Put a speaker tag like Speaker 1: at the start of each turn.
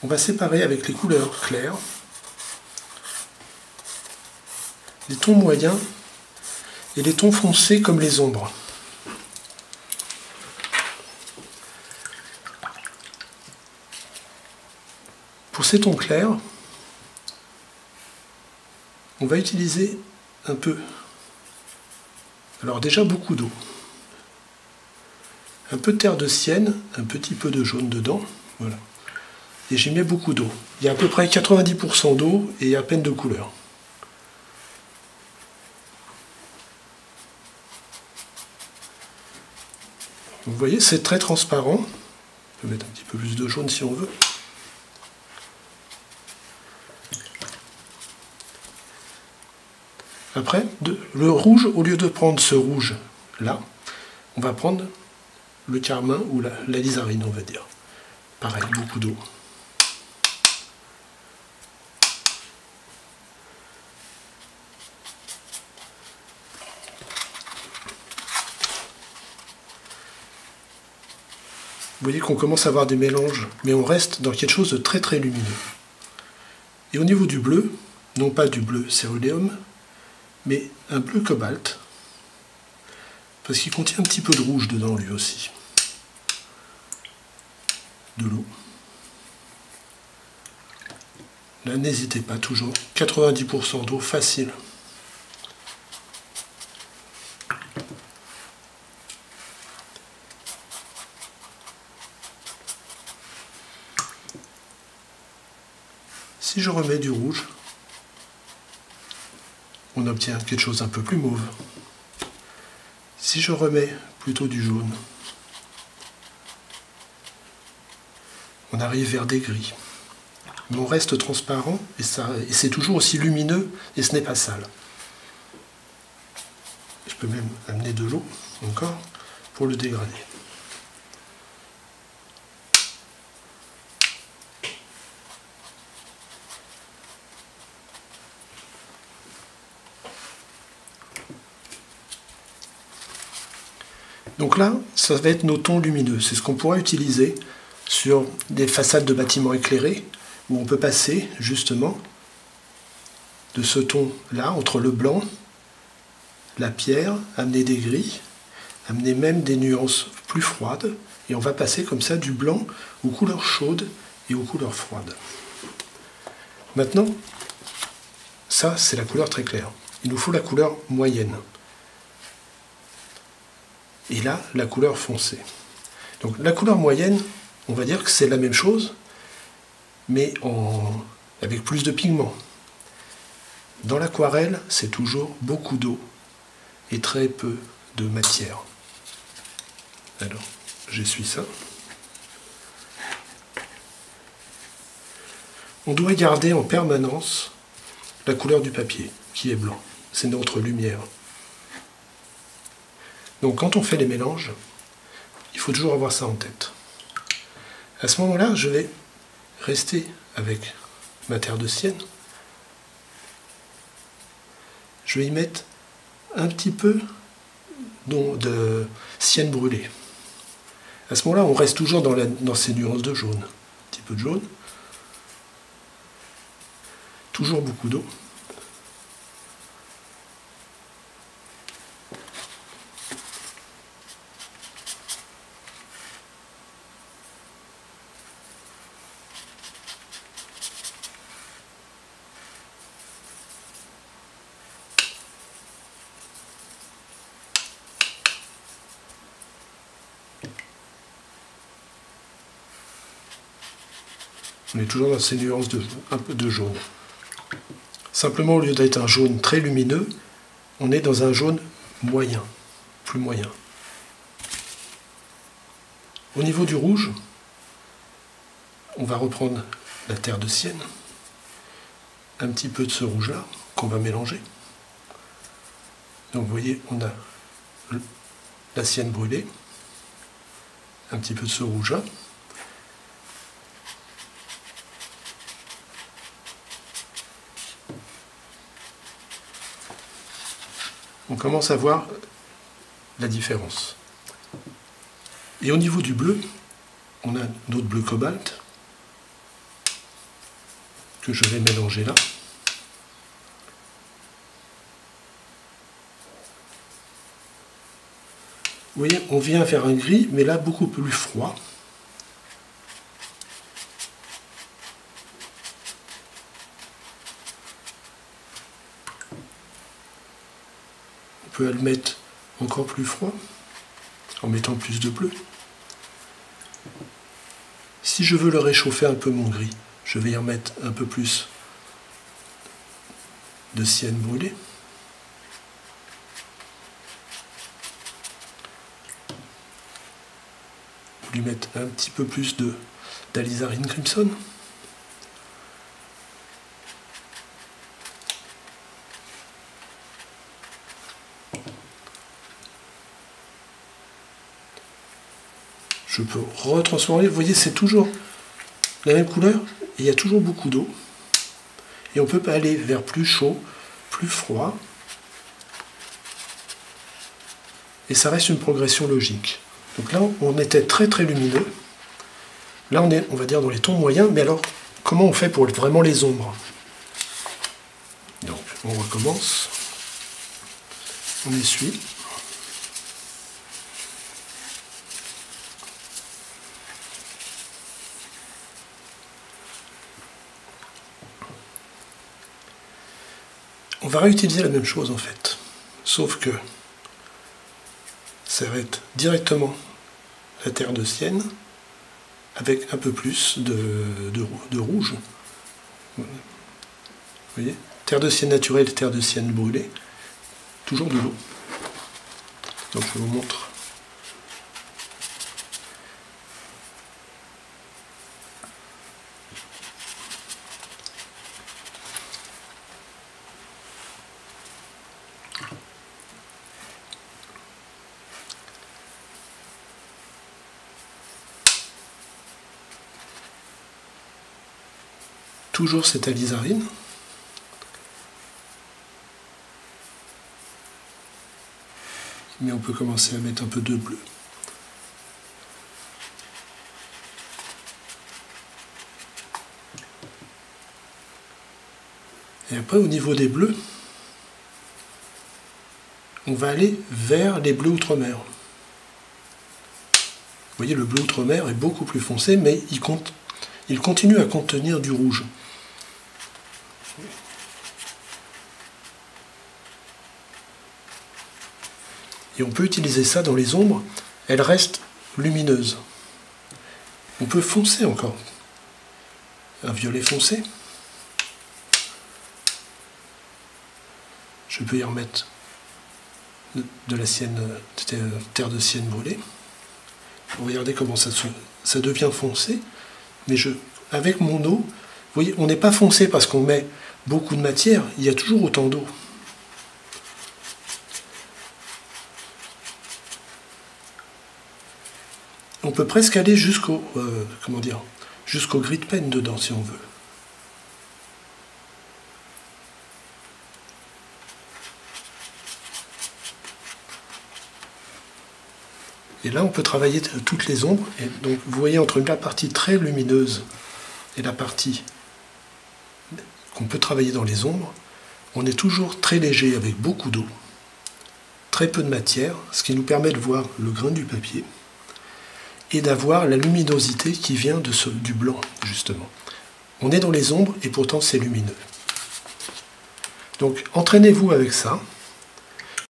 Speaker 1: On va séparer avec les couleurs claires les tons moyens et les tons foncés comme les ombres. Pour ces tons clairs, on va utiliser un peu, alors déjà beaucoup d'eau, un peu de terre de sienne, un petit peu de jaune dedans, voilà. Et j'y mets beaucoup d'eau. Il y a à peu près 90% d'eau et à peine de couleur. Vous voyez, c'est très transparent. On peut mettre un petit peu plus de jaune si on veut. Après, le rouge, au lieu de prendre ce rouge là, on va prendre le carmin ou l'alizarine, on va dire. Pareil, beaucoup d'eau. Vous voyez qu'on commence à avoir des mélanges, mais on reste dans quelque chose de très très lumineux. Et au niveau du bleu, non pas du bleu céruléum, mais un bleu cobalt, parce qu'il contient un petit peu de rouge dedans lui aussi. De l'eau. Là, n'hésitez pas, toujours 90% d'eau facile. Si je remets du rouge, on obtient quelque chose un peu plus mauve. Si je remets plutôt du jaune, on arrive vers des gris. Mais on reste transparent et c'est toujours aussi lumineux et ce n'est pas sale. Je peux même amener de l'eau encore pour le dégrader. Donc là, ça va être nos tons lumineux. C'est ce qu'on pourra utiliser sur des façades de bâtiments éclairés, où on peut passer justement de ce ton-là, entre le blanc, la pierre, amener des gris, amener même des nuances plus froides, et on va passer comme ça du blanc aux couleurs chaudes et aux couleurs froides. Maintenant, ça c'est la couleur très claire. Il nous faut la couleur moyenne. Et là, la couleur foncée. Donc la couleur moyenne, on va dire que c'est la même chose, mais avec plus de pigments. Dans l'aquarelle, c'est toujours beaucoup d'eau et très peu de matière. Alors, j'essuie ça. On doit garder en permanence la couleur du papier, qui est blanc. C'est notre lumière. Donc quand on fait les mélanges, il faut toujours avoir ça en tête. À ce moment-là, je vais rester avec ma terre de sienne. Je vais y mettre un petit peu de sienne brûlée. À ce moment-là, on reste toujours dans ces nuances de jaune. Un petit peu de jaune. Toujours beaucoup d'eau. On est toujours dans ces nuances un peu de jaune. Simplement, au lieu d'être un jaune très lumineux, on est dans un jaune moyen, plus moyen. Au niveau du rouge, on va reprendre la terre de sienne, un petit peu de ce rouge-là qu'on va mélanger. Donc vous voyez, on a la sienne brûlée, un petit peu de ce rouge-là. On commence à voir la différence. Et au niveau du bleu, on a notre bleu cobalt. que je vais mélanger là. Vous voyez, on vient vers un gris, mais là beaucoup plus froid. On peut le mettre encore plus froid, en mettant plus de bleu. Si je veux le réchauffer un peu mon gris, je vais y en mettre un peu plus de sienne brûlée. Lui mettre un petit peu plus d'alizarine crimson. Je peux retransformer, vous voyez, c'est toujours la même couleur, et il y a toujours beaucoup d'eau. Et on peut aller vers plus chaud, plus froid. Et ça reste une progression logique. Donc là, on était très très lumineux. Là, on est, on va dire, dans les tons moyens. Mais alors, comment on fait pour vraiment les ombres? Donc, on recommence. On essuie. On va réutiliser la même chose en fait. Sauf que ça va être directement la terre de sienne avec un peu plus de rouge. Vous voyez, terre de sienne naturelle, terre de sienne brûlée, toujours de l'eau. Donc je vous montre. Toujours cette alizarine. Mais on peut commencer à mettre un peu de bleu. Et après, au niveau des bleus, on va aller vers les bleus outre-mer. Vous voyez, le bleu outre-mer est beaucoup plus foncé, mais il continue à contenir du rouge. Et on peut utiliser ça dans les ombres, elles restent lumineuses. On peut foncer encore. Un violet foncé. Je peux y remettre de la sienne, terre de sienne brûlée. Regardez comment ça devient foncé. Mais avec mon eau, vous voyez, on n'est pas foncé parce qu'on met beaucoup de matière, il y a toujours autant d'eau. On peut presque aller jusqu'au jusqu'au gris de pen dedans si on veut. Et là, on peut travailler toutes les ombres. Et donc, vous voyez, entre la partie très lumineuse et la partie qu'on peut travailler dans les ombres, on est toujours très léger avec beaucoup d'eau, très peu de matière, ce qui nous permet de voir le grain du papier et d'avoir la luminosité qui vient du blanc, justement. On est dans les ombres et pourtant c'est lumineux. Donc, entraînez-vous avec ça.